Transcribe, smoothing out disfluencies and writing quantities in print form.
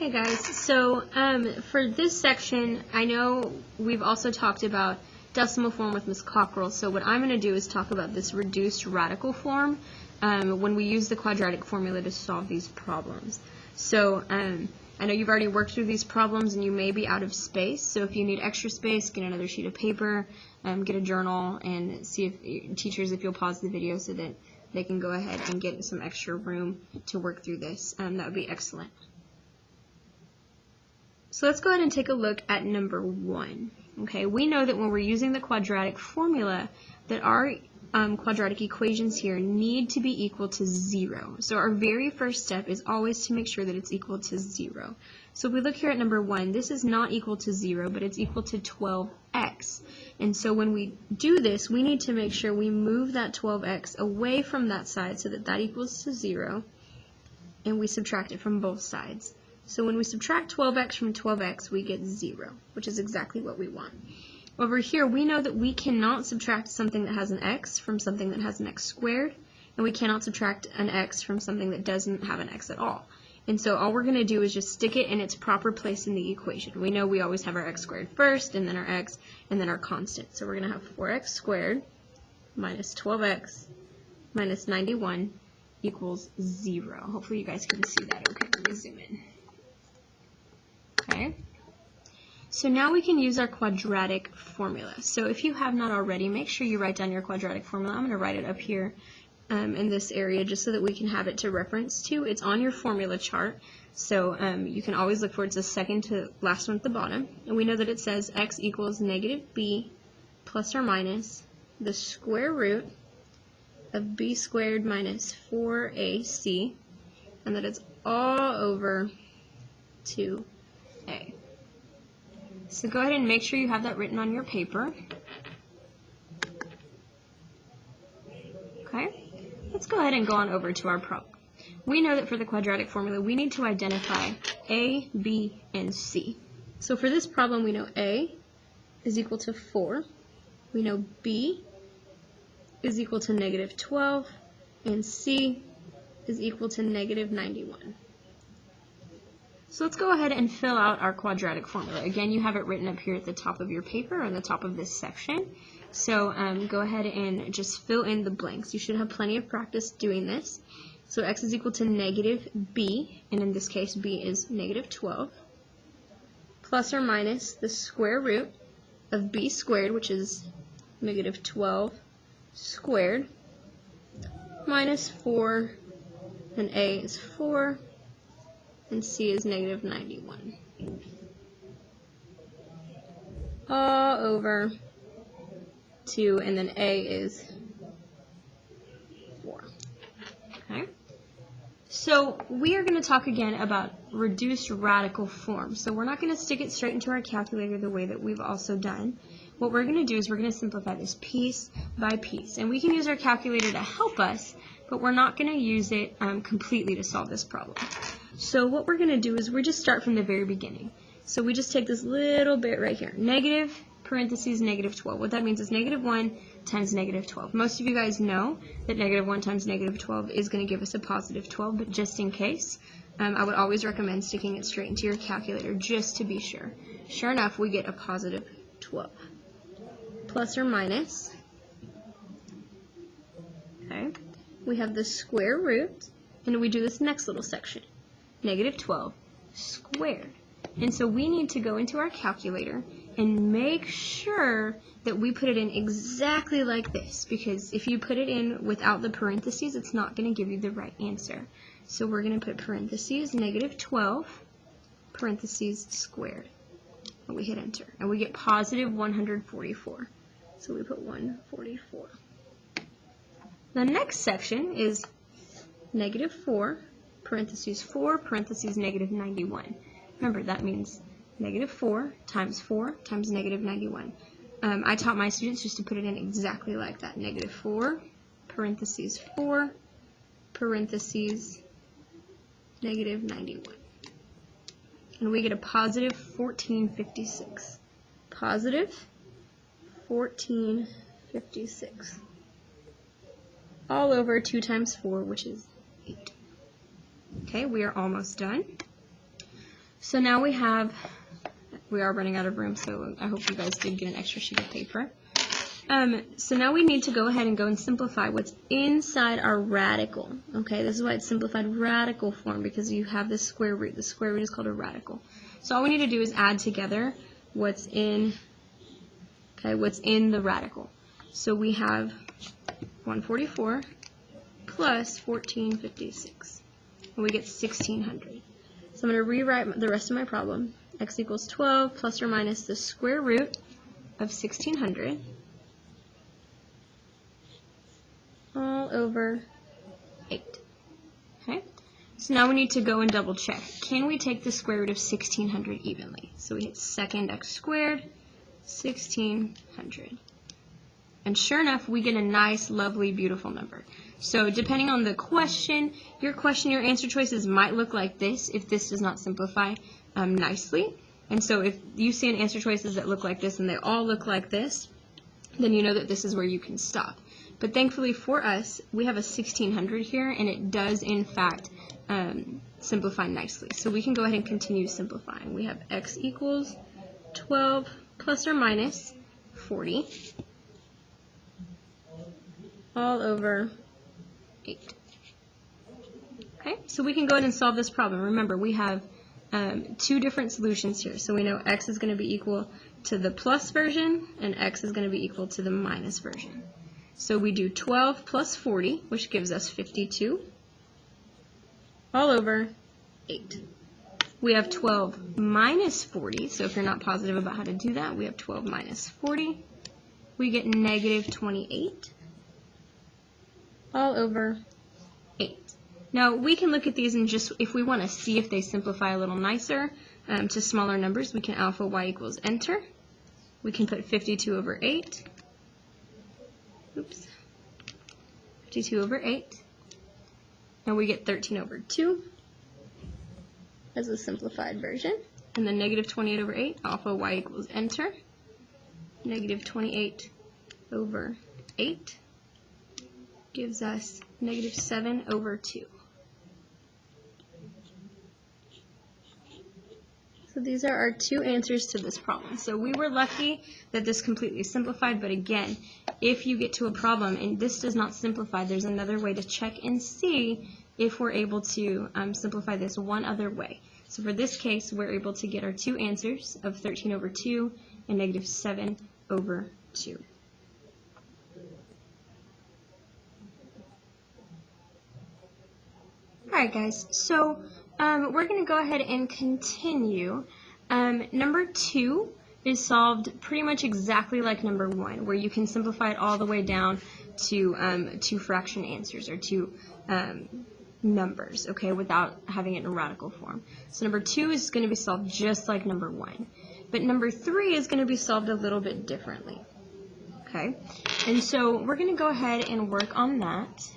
Hey guys, so for this section, I know we've also talked about decimal form with Ms. Cockrell, so what I'm going to do is talk about this reduced radical form when we use the quadratic formula to solve these problems. So I know you've already worked through these problems and you may be out of space, so if you need extra space, get another sheet of paper, get a journal, and see if teachers, if you'll pause the video so that they can go ahead and get some extra room to work through this. That would be excellent. So let's go ahead and take a look at number 1. Okay, we know that when we're using the quadratic formula that our quadratic equations here need to be equal to 0. So our very first step is always to make sure that it's equal to 0. So if we look here at number 1, this is not equal to 0, but it's equal to 12x. And so when we do this, we need to make sure we move that 12x away from that side so that that equals to 0, and we subtract it from both sides. So when we subtract 12x from 12x, we get 0, which is exactly what we want. Over here, we know that we cannot subtract something that has an x from something that has an x squared, and we cannot subtract an x from something that doesn't have an x at all. And so all we're going to do is just stick it in its proper place in the equation. We know we always have our x squared first, and then our x, and then our constant. So we're going to have 4x squared minus 12x minus 91 equals 0. Hopefully you guys can see that. Okay, let me zoom in. Okay, so now we can use our quadratic formula. So if you have not already, make sure you write down your quadratic formula. I'm going to write it up here in this area just so that we can have it to reference to. It's on your formula chart, so you can always look for it. It's the second to last one at the bottom. And we know that it says x equals negative b plus or minus the square root of b squared minus 4ac, and that it's all over 2a. So go ahead and make sure you have that written on your paper. Okay, let's go ahead and go on over to our problem. We know that for the quadratic formula, we need to identify a, b, and c. So for this problem, we know a is equal to 4. We know b is equal to negative 12, and c is equal to negative 91. So let's go ahead and fill out our quadratic formula. Again, you have it written up here at the top of your paper, on the top of this section. So go ahead and just fill in the blanks. You should have plenty of practice doing this. So x is equal to negative b, and in this case b is negative 12, plus or minus the square root of b squared, which is negative 12 squared, minus 4, and a is 4, and c is negative 91. All over 2, and then a is 4. Okay? So we are going to talk again about reduced radical form. So we're not going to stick it straight into our calculator the way that we've also done. What we're going to do is we're going to simplify this piece by piece. And we can use our calculator to help us, but we're not going to use it completely to solve this problem. So what we're going to do is we just start from the very beginning. So we just take this little bit right here, negative parentheses negative 12. What that means is negative 1 times negative 12. Most of you guys know that negative 1 times negative 12 is going to give us a positive 12, but just in case, I would always recommend sticking it straight into your calculator just to be sure. Sure enough, we get a positive 12. Plus or minus, okay, we have the square root, and we do this next little section. Negative 12 squared. And so we need to go into our calculator and make sure that we put it in exactly like this, because if you put it in without the parentheses, it's not going to give you the right answer. So we're going to put parentheses negative 12 parentheses squared, and we hit enter, and we get positive 144. So we put 144. The next section is negative 4 parentheses 4 parentheses negative 91. Remember, that means negative 4 times negative 91. I taught my students just to put it in exactly like that. Negative 4 parentheses 4 parentheses negative 91. And we get a positive 1456. Positive 1456. All over 2 times 4, which is 8. Okay, we are almost done. So now we are running out of room, so I hope you guys did get an extra sheet of paper. So now we need to go ahead and go and simplify what's inside our radical. Okay, this is why it's simplified radical form, because you have the square root. The square root is called a radical. So all we need to do is add together what's in the radical. So we have 144 plus 1456, and we get 1600. So I'm going to rewrite the rest of my problem. X equals 12 plus or minus the square root of 1600 all over 8. Okay? So now we need to go and double check. Can we take the square root of 1600 evenly? So we hit second x squared, 1600. And sure enough, we get a nice, lovely, beautiful number. So depending on the question, your answer choices might look like this if this does not simplify nicely. And so if you see an answer choices that look like this and they all look like this, then you know that this is where you can stop. But thankfully for us, we have a 1600 here, and it does in fact simplify nicely. So we can go ahead and continue simplifying. We have x equals 12 plus or minus 40 all over 8. Okay, so we can go ahead and solve this problem. Remember, we have two different solutions here. So we know x is going to be equal to the plus version, and x is going to be equal to the minus version. So we do 12 plus 40, which gives us 52, all over 8. We have 12 minus 40, so if you're not positive about how to do that, we have 12 minus 40. We get negative 28, all over 8. Now, we can look at these and just, if we want to see if they simplify a little nicer to smaller numbers, we can alpha y equals enter. We can put 52 over 8. Oops. 52 over 8. And we get 13 over 2 as a simplified version. And then negative 28 over 8, alpha y equals enter. Negative 28 over 8 gives us negative 7 over 2. So these are our two answers to this problem. So we were lucky that this completely simplified, but again, if you get to a problem and this does not simplify, there's another way to check and see if we're able to simplify this one other way. So for this case, we're able to get our two answers of 13 over 2 and negative 7 over 2. Alright guys, so we're going to go ahead and continue. Number 2 is solved pretty much exactly like number 1, where you can simplify it all the way down to two fraction answers, or two numbers, okay, without having it in a radical form. So number 2 is going to be solved just like number 1. But number 3 is going to be solved a little bit differently, okay? And so we're going to go ahead and work on that.